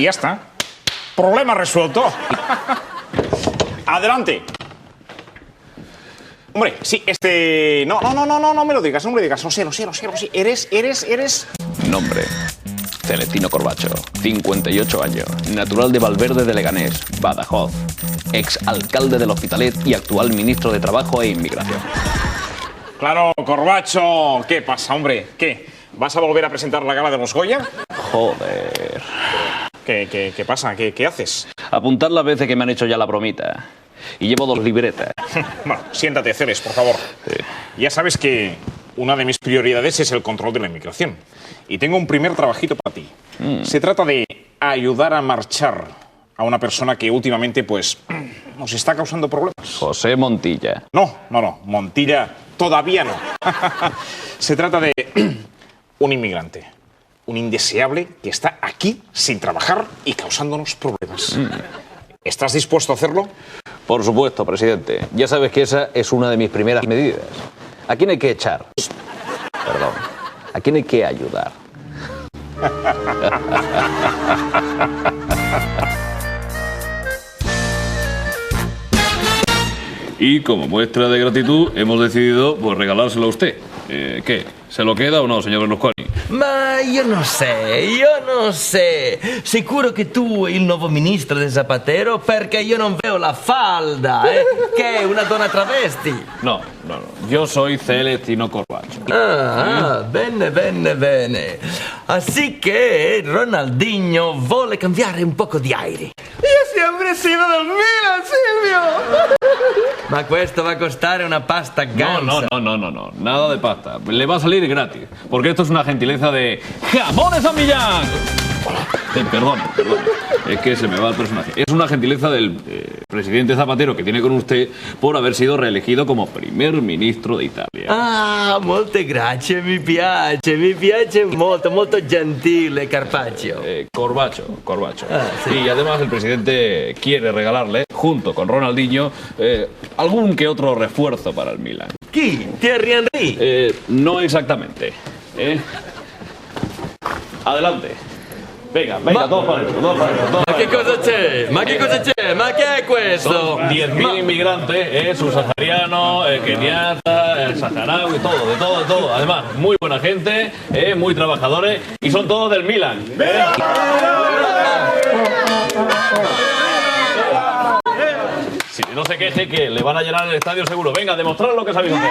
y ya está. Problema resuelto. Adelante. Hombre, sí, No me lo digas, no me lo digas. Lo sé. Eres... Nombre: Celestino Corbacho, 58 años, natural de Valverde de Leganés, Badajoz, exalcalde del Hospitalet y actual ministro de Trabajo e Inmigración. Claro, Corbacho. ¿Qué pasa, hombre? ¿Qué? ¿Vas a volver a presentar la gala de los Goya? Joder. ¿Qué pasa? ¿Qué haces? Apuntar las veces que me han hecho ya la bromita. Y llevo 2 libretas. Bueno, siéntate, Celes, por favor. Sí. Ya sabes que una de mis prioridades es el control de la inmigración. Y tengo un primer trabajito para ti. Se trata de ayudar a marchar a una persona que últimamente, pues, nos está causando problemas. José Montilla. No. Montilla todavía no. Se trata de un inmigrante. Un indeseable que está aquí sin trabajar y causándonos problemas. ¿Estás dispuesto a hacerlo? Por supuesto, presidente. Ya sabes que esa es una de mis primeras medidas. ¿A quién hay que echar? Perdón. ¿A quién hay que ayudar? Y como muestra de gratitud hemos decidido pues regalárselo a usted. ¿Qué? ¿Se lo queda o no, señor Berlusconi? Ma io non sé. Sicuro che tu il nuovo ministro di Zapatero, perché io non vedo la falda, che è una donna travesti. No. Yo soy Celestino Corbacho. Bene. Así che Ronaldinho vuole cambiare un poco di aire. Io sempre sido del Milan, Silvio! Ma questo va a costare una pasta gansa. No. Nada de pasta. Le va a salir gratis. Porque esto es una gentileza de Jamones San Millán. Perdón. Es que se me va el personaje. Es una gentileza del presidente Zapatero que tiene con usted por haber sido reelegido como primer ministro de Italia. Ah, molte grazie, mi piace molto gentile, Carpaccio. Corbacho. Sí. Y además el presidente quiere regalarle, junto con Ronaldinho, algún que otro refuerzo para el Milan. Chi? Thierry Henry? No exactamente. Adelante. Venga, todos para adentro. Ma che cosa c'è? Ma che è questo? Son 10.000 inmigrantes, subsaharianos, keniatas, saharaui, de todo. Además, muy buena gente, muy trabajadores y son todos del Milan. Si no se queje que le van a llenar el estadio seguro. Venga, demostrad lo que sabéis hacer.